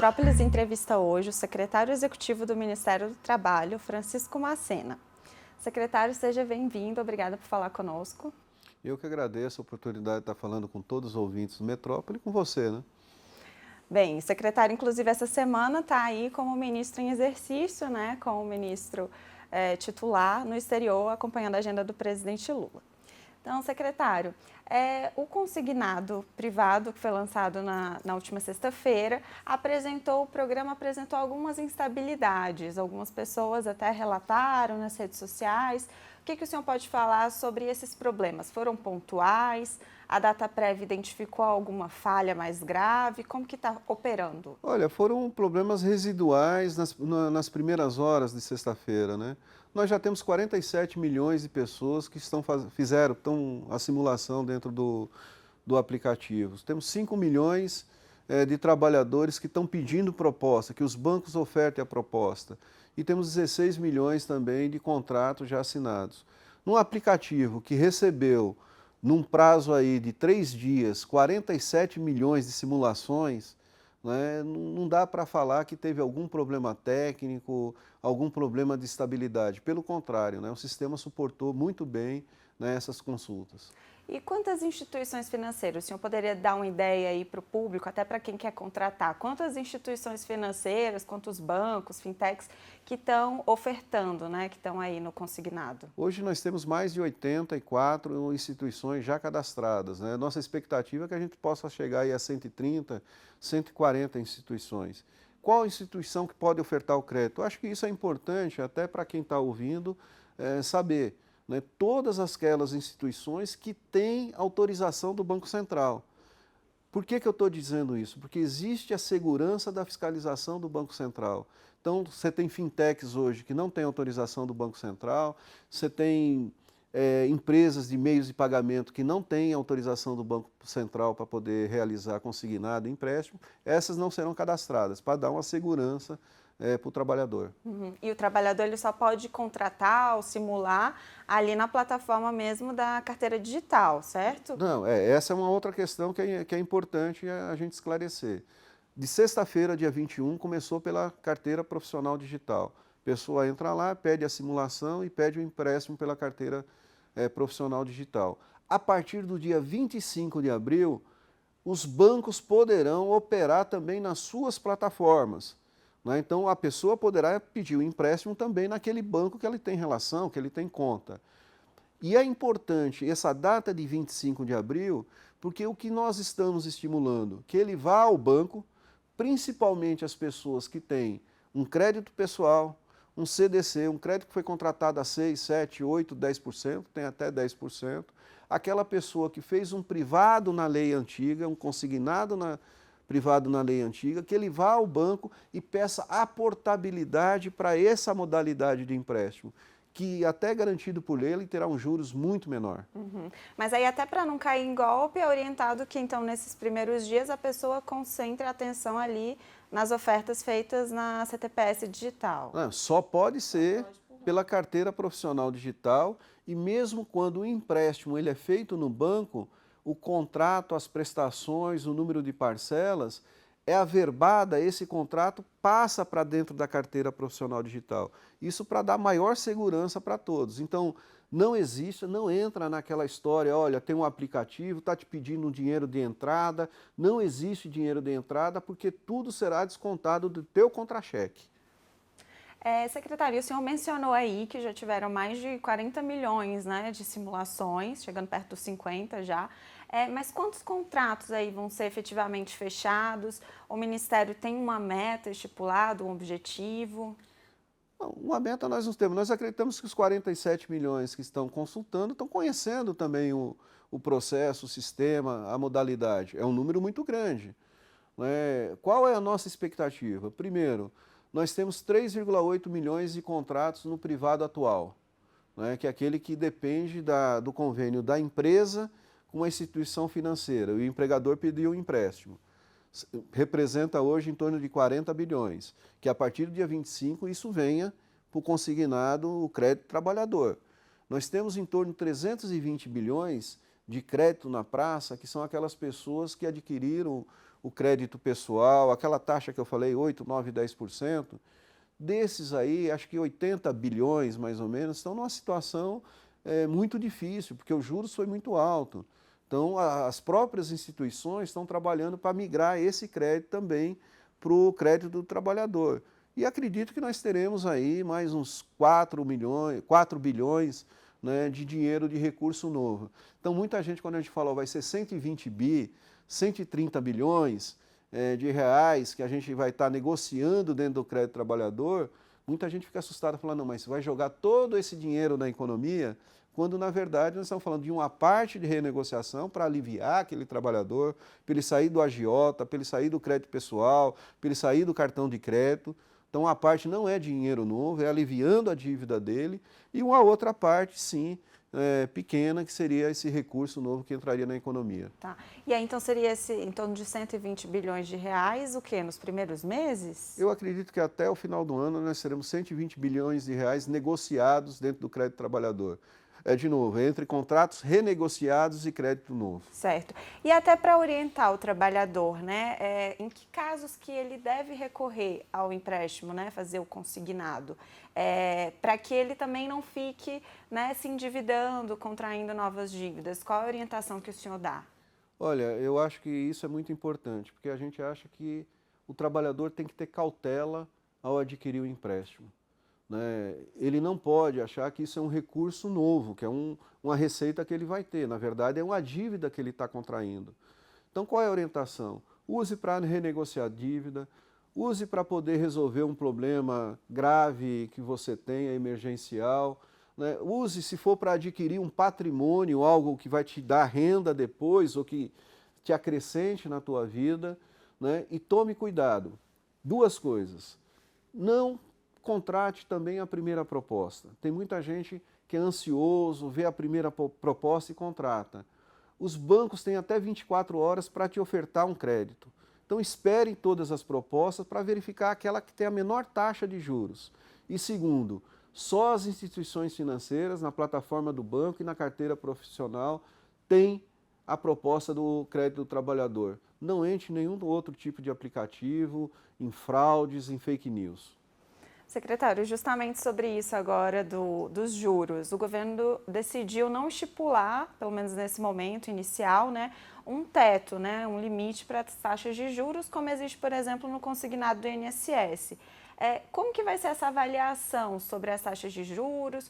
Metrópolis entrevista hoje o secretário executivo do Ministério do Trabalho, Francisco Macena. Secretário, seja bem-vindo, obrigada por falar conosco. Eu que agradeço a oportunidade de estar falando com todos os ouvintes do Metrópole e com você, né? Bem, secretário, inclusive essa semana está aí como ministro em exercício, né, como ministro titular no exterior, acompanhando a agenda do presidente Lula. Então, secretário, o consignado privado que foi lançado na última sexta-feira o programa apresentou algumas instabilidades, algumas pessoas até relataram nas redes sociais. O que o senhor pode falar sobre esses problemas? Foram pontuais? A Dataprev identificou alguma falha mais grave? Como que está operando? Olha, foram problemas residuais nas primeiras horas de sexta-feira, né? Nós já temos 47 milhões de pessoas que fizeram a simulação dentro do aplicativo. Temos 5 milhões de trabalhadores que estão pedindo proposta, que os bancos ofertem a proposta. E temos 16 milhões também de contratos já assinados. Num aplicativo que recebeu, num prazo aí de 3 dias, 47 milhões de simulações, né, não dá para falar que teve algum problema técnico, algum problema de estabilidade. Pelo contrário, né, o sistema suportou muito bem, né, essas consultas. E quantas instituições financeiras? O senhor poderia dar uma ideia aí para o público, até para quem quer contratar? Quantas instituições financeiras, quantos bancos, fintechs que estão ofertando, né, que estão aí no consignado? Hoje nós temos mais de 84 instituições já cadastradas, né? Nossa expectativa é que a gente possa chegar aí a 130, 140 instituições. Qual instituição que pode ofertar o crédito? Eu acho que isso é importante até para quem está ouvindo saber. Né, todas aquelas instituições que têm autorização do Banco Central. Por que eu estou dizendo isso? Porque existe a segurança da fiscalização do Banco Central. Então, você tem fintechs hoje que não têm autorização do Banco Central, você tem empresas de meios de pagamento que não têm autorização do Banco Central para poder realizar consignado e empréstimo, essas não serão cadastradas, para dar uma segurança para o trabalhador. E o trabalhador ele só pode contratar ou simular ali na plataforma mesmo da carteira digital, certo? Não, essa é uma outra questão que é importante a gente esclarecer. De sexta-feira, dia 21, começou pela carteira profissional digital. A pessoa entra lá, pede a simulação e pede o empréstimo pela carteira profissional digital. A partir do dia 25 de abril, os bancos poderão operar também nas suas plataformas. Né? Então, a pessoa poderá pedir o empréstimo também naquele banco que ele tem relação, que ele tem conta. E é importante essa data de 25 de abril, porque o que nós estamos estimulando? Que ele vá ao banco, principalmente as pessoas que têm um crédito pessoal, um CDC, um crédito que foi contratado a 6, 7, 8, 10%, tem até 10%, aquela pessoa que fez um privado na lei antiga, um consignado privado na lei antiga, que ele vá ao banco e peça a portabilidade para essa modalidade de empréstimo, que até garantido por lei, ele terá um juros muito menor. Mas aí até para não cair em golpe, é orientado que então nesses primeiros dias a pessoa concentre a atenção ali nas ofertas feitas na CTPS digital. Não, só pode ser pela carteira profissional digital e mesmo quando o empréstimo ele é feito no banco, o contrato, as prestações, o número de parcelas, é averbada, esse contrato passa para dentro da carteira profissional digital. Isso para dar maior segurança para todos. Então, não existe, não entra naquela história, olha, tem um aplicativo, está te pedindo um dinheiro de entrada, não existe dinheiro de entrada porque tudo será descontado do teu contra-cheque. Secretário, o senhor mencionou aí que já tiveram mais de 40 milhões, né, de simulações, chegando perto dos 50 já. Mas quantos contratos aí vão ser efetivamente fechados? O Ministério tem uma meta estipulada, um objetivo? Uma meta nós não temos. Nós acreditamos que os 47 milhões que estão consultando estão conhecendo também o processo, o sistema, a modalidade. É um número muito grande. Né? Qual é a nossa expectativa? Primeiro, nós temos 3,8 milhões de contratos no privado atual, né? Que é aquele que depende do convênio da empresa com a instituição financeira. O empregador pediu um empréstimo. Representa hoje em torno de 40 bilhões, que a partir do dia 25 isso venha para o consignado, o crédito trabalhador. Nós temos em torno de 320 bilhões de crédito na praça, que são aquelas pessoas que adquiriram o crédito pessoal, aquela taxa que eu falei, 8, 9, 10%, desses aí, acho que 80 bilhões, mais ou menos, estão numa situação muito difícil, porque os juros foi muito alto. Então, as próprias instituições estão trabalhando para migrar esse crédito também para o crédito do trabalhador. E acredito que nós teremos aí mais uns 4 bilhões, né, de dinheiro de recurso novo. Então, muita gente, quando a gente fala vai ser 120 bi, 130 bilhões de reais que a gente vai estar negociando dentro do crédito trabalhador, muita gente fica assustada, falando, não, mas você vai jogar todo esse dinheiro na economia, quando na verdade nós estamos falando de uma parte de renegociação para aliviar aquele trabalhador, para ele sair do agiota, para ele sair do crédito pessoal, para ele sair do cartão de crédito. Então a parte não é dinheiro novo, é aliviando a dívida dele, e uma outra parte, sim, pequena, que seria esse recurso novo que entraria na economia. Tá. E aí, então, seria em torno de 120 bilhões de reais, o quê? Nos primeiros meses? Eu acredito que até o final do ano nós teremos 120 bilhões de reais negociados dentro do crédito trabalhador. De novo, entre contratos renegociados e crédito novo. Certo. E até para orientar o trabalhador, né, em que casos que ele deve recorrer ao empréstimo, né, fazer o consignado, para que ele também não fique, né, se endividando, contraindo novas dívidas. Qual a orientação que o senhor dá? Olha, eu acho que isso é muito importante, porque a gente acha que o trabalhador tem que ter cautela ao adquirir o empréstimo. Né? Ele não pode achar que isso é um recurso novo, que é uma receita que ele vai ter. Na verdade, é uma dívida que ele está contraindo. Então, qual é a orientação? Use para renegociar a dívida, use para poder resolver um problema grave que você tenha, emergencial. Né? Use se for para adquirir um patrimônio, algo que vai te dar renda depois ou que te acrescente na tua vida. Né? E tome cuidado. Duas coisas. Não contrate também a primeira proposta. Tem muita gente que é ansioso, vê a primeira proposta e contrata. Os bancos têm até 24 horas para te ofertar um crédito. Então espere todas as propostas para verificar aquela que tem a menor taxa de juros. E segundo, só as instituições financeiras, na plataforma do banco e na carteira profissional, têm a proposta do crédito do trabalhador. Não entre em nenhum outro tipo de aplicativo, em fraudes, em fake news. Secretário, justamente sobre isso agora dos juros, o governo decidiu não estipular, pelo menos nesse momento inicial, né, um teto, né, um limite para as taxas de juros, como existe, por exemplo, no consignado do INSS. Como que vai ser essa avaliação sobre as taxas de juros?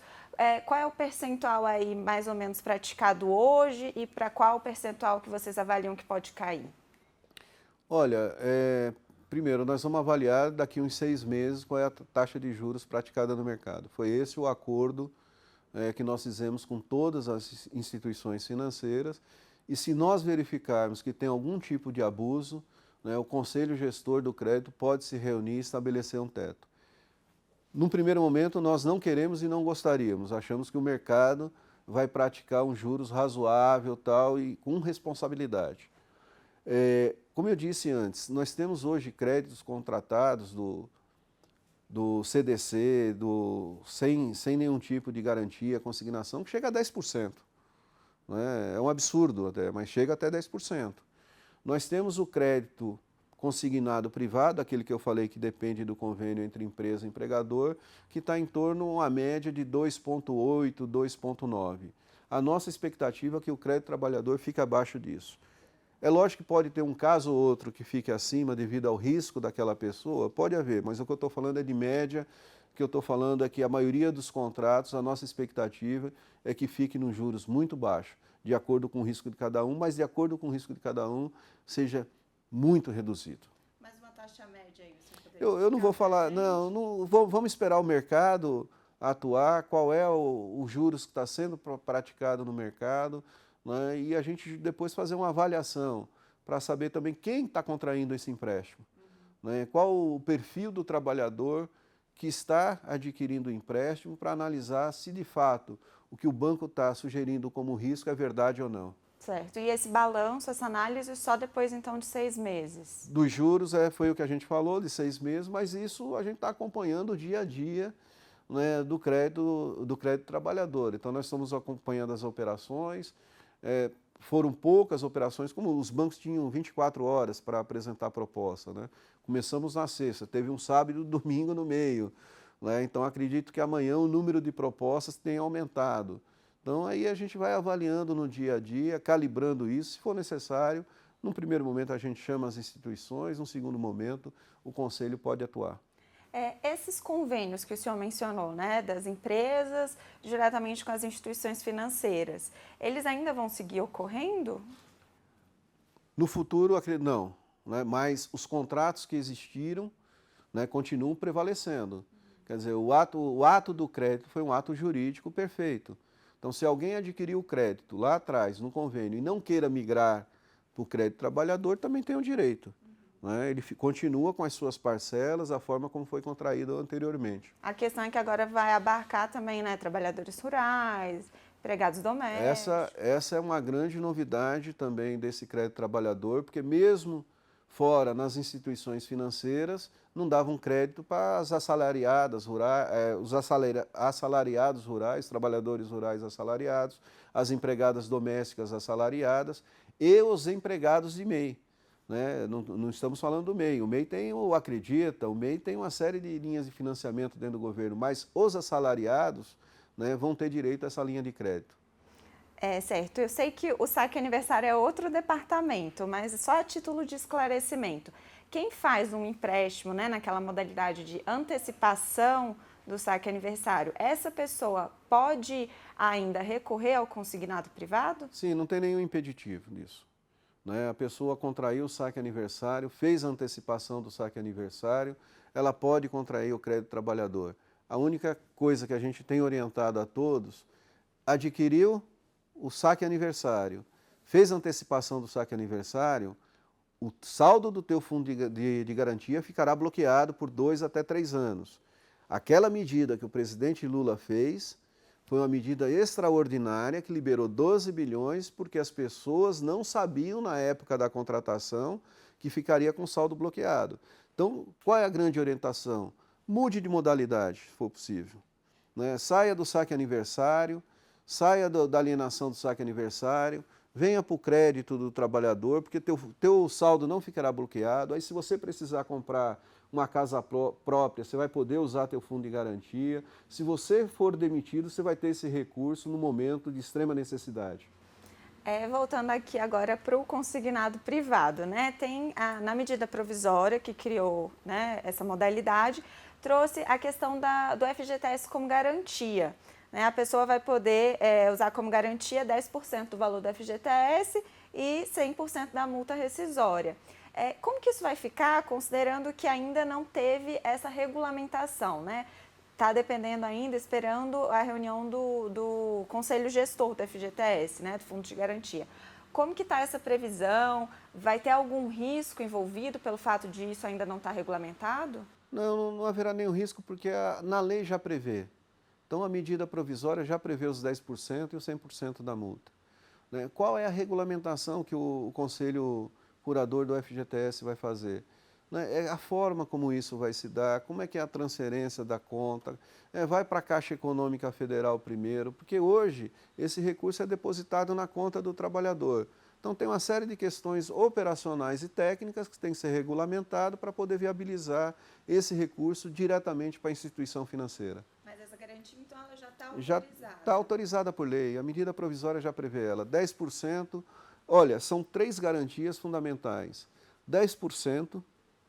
Qual é o percentual aí mais ou menos praticado hoje e para qual o percentual que vocês avaliam que pode cair? Olha, primeiro, nós vamos avaliar daqui uns 6 meses qual é a taxa de juros praticada no mercado. Foi esse o acordo que nós fizemos com todas as instituições financeiras e se nós verificarmos que tem algum tipo de abuso, né, o Conselho Gestor do Crédito pode se reunir e estabelecer um teto. Num primeiro momento, nós não queremos e não gostaríamos, achamos que o mercado vai praticar um juros razoável tal, e com responsabilidade. Como eu disse antes, nós temos hoje créditos contratados do CDC, sem nenhum tipo de garantia, consignação, que chega a 10%. Né? É um absurdo até, mas chega até 10%. Nós temos o crédito consignado privado, aquele que eu falei que depende do convênio entre empresa e empregador, que está em torno de uma média de 2,8, 2,9. A nossa expectativa é que o crédito trabalhador fique abaixo disso. É lógico que pode ter um caso ou outro que fique acima devido ao risco daquela pessoa, pode haver, mas o que eu estou falando é de média, o que eu estou falando é que a maioria dos contratos, a nossa expectativa é que fique nos juros muito baixos, de acordo com o risco de cada um, mas de acordo com o risco de cada um, seja muito reduzido. Mas uma taxa média aí, você poderia Eu não vou falar, não vamos esperar o mercado atuar, qual é o juros que está sendo praticado no mercado, né, e a gente depois fazer uma avaliação para saber também quem está contraindo esse empréstimo, né, qual o perfil do trabalhador que está adquirindo o empréstimo para analisar se de fato o que o banco está sugerindo como risco é verdade ou não. Certo. E esse balanço, essa análise, só depois então de 6 meses? Dos juros foi o que a gente falou, de 6 meses, mas isso a gente está acompanhando o dia a dia, né, do crédito trabalhador. Então nós estamos acompanhando as operações, foram poucas operações, como os bancos tinham 24 horas para apresentar a proposta, né? Começamos na sexta, teve um sábado e domingo no meio, né? Então acredito que amanhã o número de propostas tenha aumentado. Então aí a gente vai avaliando no dia a dia, calibrando isso, se for necessário. Num primeiro momento a gente chama as instituições, num segundo momento o conselho pode atuar. Esses convênios que o senhor mencionou, né, das empresas diretamente com as instituições financeiras, eles ainda vão seguir ocorrendo? No futuro, não, né? Mas os contratos que existiram, né, continuam prevalecendo. Quer dizer, o ato do crédito foi um ato jurídico perfeito. Então, se alguém adquiriu o crédito lá atrás, no convênio, e não queira migrar para o crédito trabalhador, também tem o direito. Né? Ele continua com as suas parcelas, a forma como foi contraído anteriormente. A questão é que agora vai abarcar também, né, trabalhadores rurais, empregados domésticos. Essa é uma grande novidade também desse crédito trabalhador, porque mesmo fora nas instituições financeiras, não davam crédito para as assalariadas rurais, os assalariados rurais, trabalhadores rurais assalariados, as empregadas domésticas assalariadas e os empregados de MEI. Né? Não estamos falando do MEI. O MEI tem o Acredita, o MEI tem uma série de linhas de financiamento dentro do governo, mas os assalariados, né, vão ter direito a essa linha de crédito. Certo. Eu sei que o saque aniversário é outro departamento, mas só a título de esclarecimento. Quem faz um empréstimo, né, naquela modalidade de antecipação do saque aniversário, essa pessoa pode ainda recorrer ao consignado privado? Sim, não tem nenhum impeditivo nisso. Né? A pessoa contraiu o saque aniversário, fez a antecipação do saque aniversário, ela pode contrair o crédito trabalhador. A única coisa que a gente tem orientado a todos, adquiriu o saque aniversário, fez a antecipação do saque aniversário, o saldo do teu fundo de garantia ficará bloqueado por 2 até 3 anos. Aquela medida que o presidente Lula fez foi uma medida extraordinária que liberou 12 bilhões porque as pessoas não sabiam na época da contratação que ficaria com saldo bloqueado. Então, qual é a grande orientação? Mude de modalidade, se for possível. Né? Saia do saque aniversário, saia da alienação do saque aniversário, venha para o crédito do trabalhador, porque teu saldo não ficará bloqueado. Aí, se você precisar comprar uma casa própria, você vai poder usar teu fundo de garantia. Se você for demitido, você vai ter esse recurso no momento de extrema necessidade. Voltando aqui agora para o consignado privado, né? Tem na medida provisória que criou, né, essa modalidade, trouxe a questão do FGTS como garantia. Né? A pessoa vai poder usar como garantia 10% do valor do FGTS e 100% da multa rescisória. Como que isso vai ficar, considerando que ainda não teve essa regulamentação, né? Está dependendo ainda, esperando a reunião do Conselho Gestor do FGTS, né, do Fundo de Garantia. Como que está essa previsão? Vai ter algum risco envolvido pelo fato de isso ainda não estar regulamentado? Não haverá nenhum risco, porque na lei já prevê. Então, a medida provisória já prevê os 10% e os 100% da multa. Né? Qual é a regulamentação que o Conselho Curador do FGTS vai fazer? É a forma como isso vai se dar, como é que é a transferência da conta, vai para a Caixa Econômica Federal primeiro, porque hoje esse recurso é depositado na conta do trabalhador. Então tem uma série de questões operacionais e técnicas que tem que ser regulamentado para poder viabilizar esse recurso diretamente para a instituição financeira. Mas essa garantia, então, ela já está autorizada? Já está autorizada por lei, a medida provisória já prevê ela, 10%, olha, são 3 garantias fundamentais, 10%,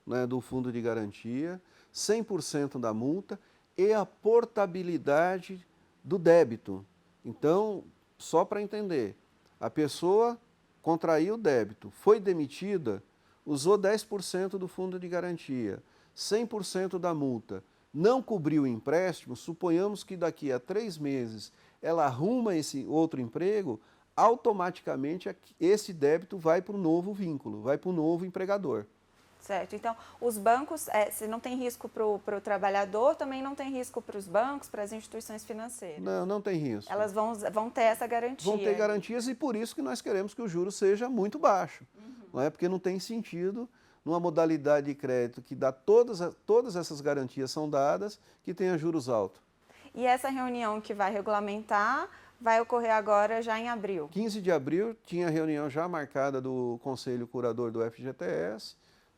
né, do fundo de garantia, 100% da multa e a portabilidade do débito. Então, só para entender, a pessoa contraiu o débito, foi demitida, usou 10% do fundo de garantia, 100% da multa, não cobriu o empréstimo, suponhamos que daqui a 3 meses ela arruma esse outro emprego, automaticamente esse débito vai para o novo vínculo, vai para o novo empregador. Certo. Então, os bancos, se não tem risco para o trabalhador, também não tem risco para os bancos, para as instituições financeiras? Não tem risco. Elas vão ter essa garantia? Vão ter garantias e por isso que nós queremos que o juro seja muito baixo. Não é? Porque não tem sentido, numa modalidade de crédito que dá todas essas garantias são dadas, que tenha juros altos. E essa reunião que vai regulamentar vai ocorrer agora já em abril. 15 de abril tinha reunião já marcada do Conselho Curador do FGTS,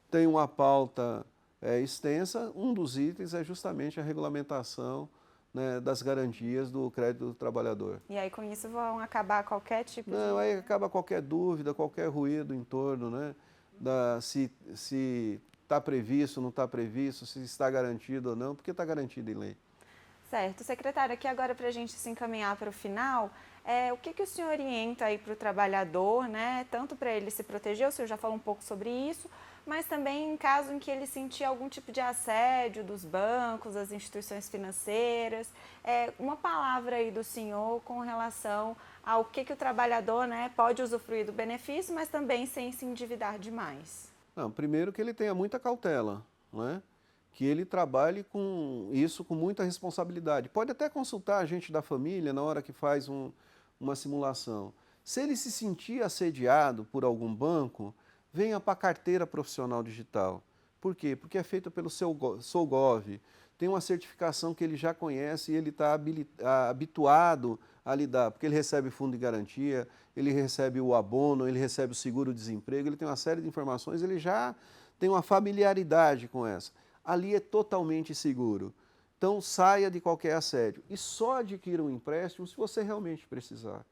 tem uma pauta extensa, um dos itens é justamente a regulamentação, né, das garantias do crédito do trabalhador. E aí com isso vão acabar qualquer tipo de... Não, aí acaba qualquer dúvida, qualquer ruído em torno, né, se está previsto, não está previsto, se está garantido ou não, porque está garantido em lei. Certo. Secretário, aqui agora para a gente se encaminhar para o final, o que o senhor orienta aí para o trabalhador, né? Tanto para ele se proteger, o senhor já falou um pouco sobre isso, mas também em caso em que ele sentir algum tipo de assédio dos bancos, das instituições financeiras, uma palavra aí do senhor com relação ao que o trabalhador, né, pode usufruir do benefício, mas também sem se endividar demais. Não, primeiro que ele tenha muita cautela, né? Que ele trabalhe com isso com muita responsabilidade. Pode até consultar a gente da família na hora que faz uma simulação. Se ele se sentir assediado por algum banco, venha para a carteira profissional digital. Por quê? Porque é feita pelo Solgov, tem uma certificação que ele já conhece e ele está habituado a lidar, porque ele recebe fundo de garantia, ele recebe o abono, ele recebe o seguro-desemprego, ele tem uma série de informações, ele já tem uma familiaridade com essa. Ali é totalmente seguro. Então, saia de qualquer assédio. E só adquira um empréstimo se você realmente precisar,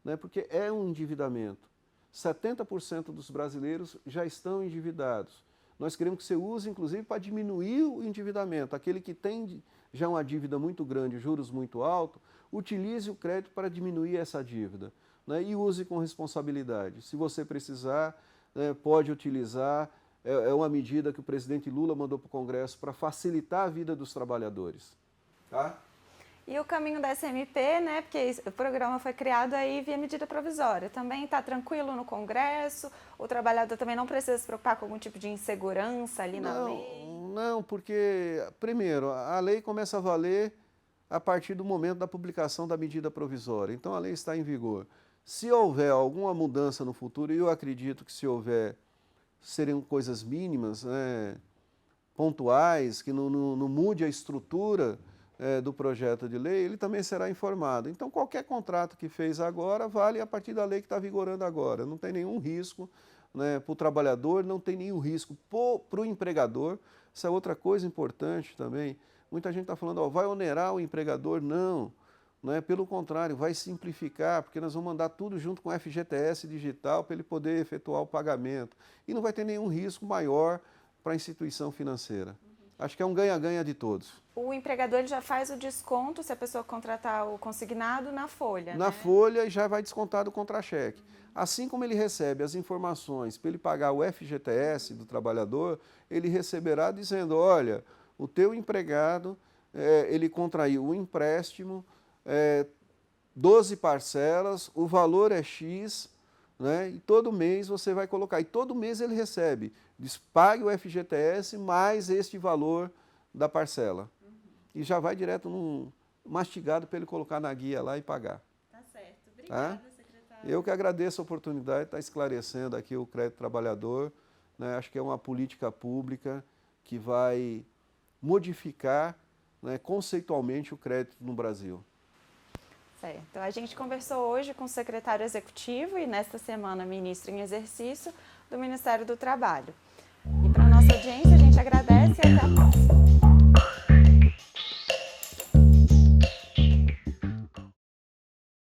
né? Porque é um endividamento. 70% dos brasileiros já estão endividados. Nós queremos que você use, inclusive, para diminuir o endividamento. Aquele que tem já uma dívida muito grande, juros muito altos, utilize o crédito para diminuir essa dívida, né? E use com responsabilidade. Se você precisar, pode utilizar. É uma medida que o presidente Lula mandou para o Congresso para facilitar a vida dos trabalhadores. Tá? E o caminho da SMP, né, porque o programa foi criado aí via medida provisória, também está tranquilo no Congresso? O trabalhador também não precisa se preocupar com algum tipo de insegurança ali na lei? Não, porque, primeiro, a lei começa a valer a partir do momento da publicação da medida provisória. Então, a lei está em vigor. Se houver alguma mudança no futuro, e eu acredito que se houver, seriam coisas mínimas, né, pontuais, que não mude a estrutura do projeto de lei, ele também será informado. Então, qualquer contrato que fez agora vale a partir da lei que está vigorando agora. Não tem nenhum risco, né, para o trabalhador, não tem nenhum risco para o empregador. Essa é outra coisa importante também. Muita gente está falando, vai onerar o empregador. Não. Pelo contrário, vai simplificar, porque nós vamos mandar tudo junto com o FGTS digital para ele poder efetuar o pagamento. E não vai ter nenhum risco maior para a instituição financeira. Acho que é um ganha-ganha de todos. O empregador ele já faz o desconto, se a pessoa contratar o consignado, na folha, Na folha e já vai descontado o contra-cheque. Assim como ele recebe as informações para ele pagar o FGTS do trabalhador, ele receberá dizendo, olha, o teu empregado, ele contraiu o empréstimo, 12 parcelas, o valor é X, né? E todo mês você vai colocar. E todo mês ele recebe, pague o FGTS mais este valor da parcela. E já vai direto mastigado para ele colocar na guia lá e pagar. Tá certo. Obrigada, secretário. Eu que agradeço a oportunidade de estar esclarecendo aqui o crédito trabalhador, né? Acho que é uma política pública que vai modificar, né, conceitualmente o crédito no Brasil. Certo. A gente conversou hoje com o secretário executivo e nesta semana ministro em exercício do Ministério do Trabalho. E para a nossa audiência a gente agradece e até a próxima.